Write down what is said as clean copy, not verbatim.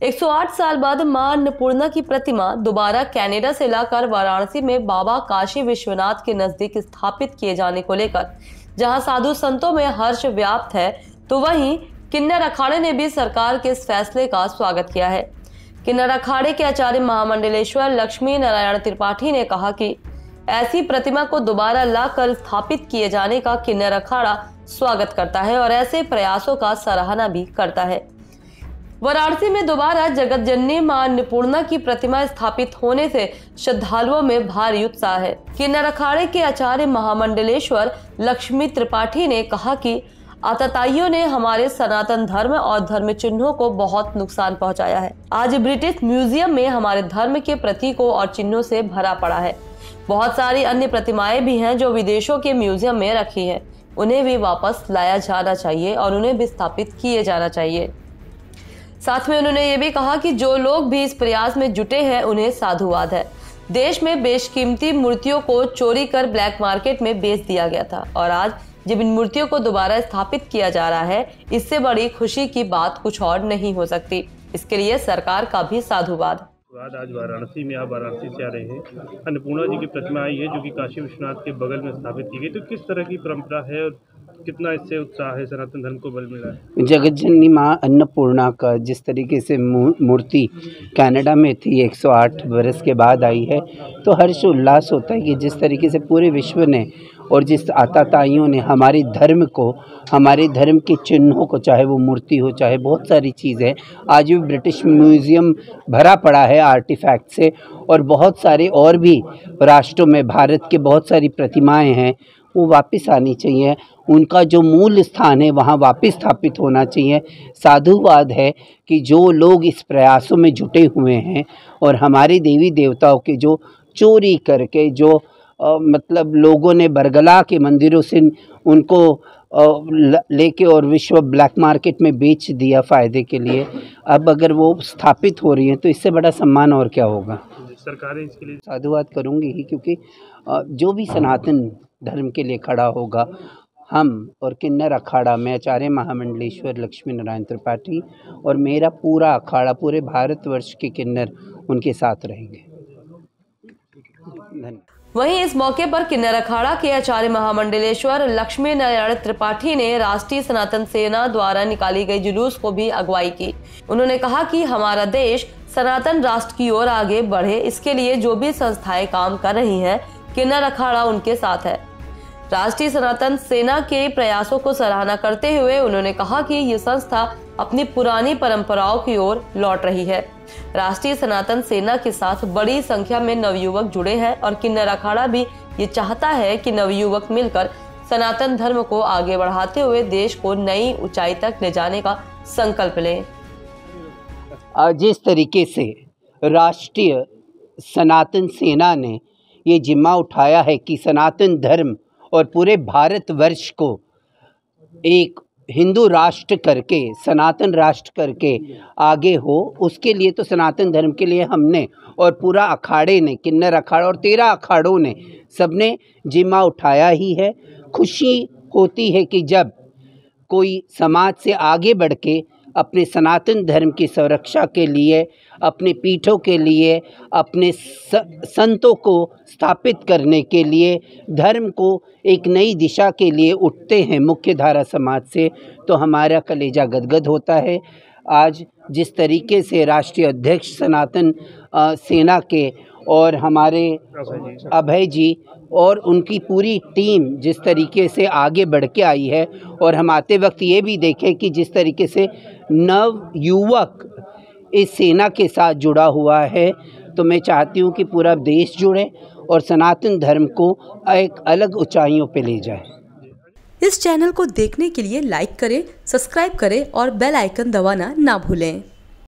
108 साल बाद मां अन्नपूर्णा की प्रतिमा दोबारा कनाडा से लाकर वाराणसी में बाबा काशी विश्वनाथ के नजदीक स्थापित किए जाने को लेकर जहां साधु संतों में हर्ष व्याप्त है, तो वहीं किन्नर अखाड़े ने भी सरकार के इस फैसले का स्वागत किया है। किन्नर अखाड़े के आचार्य महामंडलेश्वर लक्ष्मी नारायण त्रिपाठी ने कहा कि ऐसी प्रतिमा को दोबारा लाकर स्थापित किए जाने का किन्नर अखाड़ा स्वागत करता है और ऐसे प्रयासों का सराहना भी करता है। वाराणसी में दोबारा जगत जननी मां अन्नपूर्णा की प्रतिमा स्थापित होने से श्रद्धालुओं में भारी उत्साह है। किन्नर अखाड़े के आचार्य महामंडलेश्वर लक्ष्मी त्रिपाठी ने कहा कि आतताइयों ने हमारे सनातन धर्म और धर्म चिन्हों को बहुत नुकसान पहुंचाया है। आज ब्रिटिश म्यूजियम में हमारे धर्म के प्रतीकों और चिन्हों से भरा पड़ा है। बहुत सारी अन्य प्रतिमाएं भी हैं जो विदेशों के म्यूजियम में रखी हैं। उन्हें भी वापस लाया जाना चाहिए और उन्हें भी स्थापित किए जाना चाहिए। साथ में उन्होंने ये भी कहा कि जो लोग भी इस प्रयास में जुटे हैं उन्हें साधुवाद है। देश में बेशकीमती मूर्तियों को चोरी कर ब्लैक मार्केट में बेच दिया गया था और आज जब इन मूर्तियों को दोबारा स्थापित किया जा रहा है, इससे बड़ी खुशी की बात कुछ और नहीं हो सकती। इसके लिए सरकार का भी साधुवाद। आज वाराणसी में आप वाराणसी से आ रहे हैं, अन्नपूर्णा जी की प्रतिमा आई है जो कि काशी विश्वनाथ के बगल में स्थापित की गई, तो किस तरह की परंपरा है और कितना इससे उत्साह है, सनातन धर्म को बल मिला है? जगत जननी मां अन्नपूर्णा का जिस तरीके से मूर्ति कनाडा में थी 108 बरस के बाद आई है, तो हर्ष उल्लास होता है कि जिस तरीके से पूरे विश्व ने और जिस आताताइयों ने हमारे धर्म को, हमारे धर्म के चिन्हों को, चाहे वो मूर्ति हो चाहे बहुत सारी चीज़ें, आज भी ब्रिटिश म्यूज़ियम भरा पड़ा है आर्टिफैक्ट से, और बहुत सारे और भी राष्ट्रों में भारत के बहुत सारी प्रतिमाएं हैं, वो वापस आनी चाहिए। उनका जो मूल स्थान है वहाँ वापस स्थापित होना चाहिए। साधुवाद है कि जो लोग इस प्रयासों में जुटे हुए हैं और हमारे देवी देवताओं के जो चोरी करके जो मतलब लोगों ने बरगला के मंदिरों से उनको लेके और विश्व ब्लैक मार्केट में बेच दिया फ़ायदे के लिए, अब अगर वो स्थापित हो रही हैं तो इससे बड़ा सम्मान और क्या होगा। सरकारें इसके लिए साधुवाद करूँगी ही, क्योंकि जो भी सनातन धर्म के लिए खड़ा होगा, हम और किन्नर अखाड़ा में आचार्य महामंडलेश्वर लक्ष्मी नारायण त्रिपाठी और मेरा पूरा अखाड़ा, पूरे भारतवर्ष के किन्नर उनके साथ रहेंगे। धन्यवाद। वहीं इस मौके पर किन्नर अखाड़ा के आचार्य महामंडलेश्वर लक्ष्मी नारायण त्रिपाठी ने राष्ट्रीय सनातन सेना द्वारा निकाली गई जुलूस को भी अगुवाई की। उन्होंने कहा कि हमारा देश सनातन राष्ट्र की ओर आगे बढ़े, इसके लिए जो भी संस्थाएं काम कर रही हैं, किन्नर अखाड़ा उनके साथ है। राष्ट्रीय सनातन सेना के प्रयासों को सराहना करते हुए उन्होंने कहा कि ये संस्था अपनी पुरानी परंपराओं की ओर लौट रही है। राष्ट्रीय सनातन सेना के साथ बड़ी संख्या में नवयुवक जुड़े हैं और किन्नर अखाड़ा भी ये चाहता है कि नवयुवक मिलकर सनातन धर्म को आगे बढ़ाते हुए देश को नई ऊंचाई तक ले जाने का संकल्प लें। जिस तरीके से राष्ट्रीय सनातन सेना ने ये जिम्मा उठाया है कि सनातन धर्म और पूरे भारतवर्ष को एक हिंदू राष्ट्र करके, सनातन राष्ट्र करके आगे हो, उसके लिए तो सनातन धर्म के लिए हमने और पूरा अखाड़े ने, किन्नर अखाड़ा और 13 अखाड़ों ने, सबने जिम्मा उठाया ही है। खुशी होती है कि जब कोई समाज से आगे बढ़ के अपने सनातन धर्म की सुरक्षा के लिए, अपने पीठों के लिए, अपने संतों को स्थापित करने के लिए, धर्म को एक नई दिशा के लिए उठते हैं मुख्य धारा समाज से, तो हमारा कलेजा गदगद होता है। आज जिस तरीके से राष्ट्रीय अध्यक्ष सनातन सेना के और हमारे अभय जी और उनकी पूरी टीम जिस तरीके से आगे बढ़ के आई है, और हम आते वक्त ये भी देखें कि जिस तरीके से नव युवक इस सेना के साथ जुड़ा हुआ है, तो मैं चाहती हूँ कि पूरा देश जुड़े और सनातन धर्म को एक अलग ऊंचाइयों पे ले जाए। इस चैनल को देखने के लिए लाइक करें, सब्सक्राइब करें और बेल आइकन दबाना ना भूलें।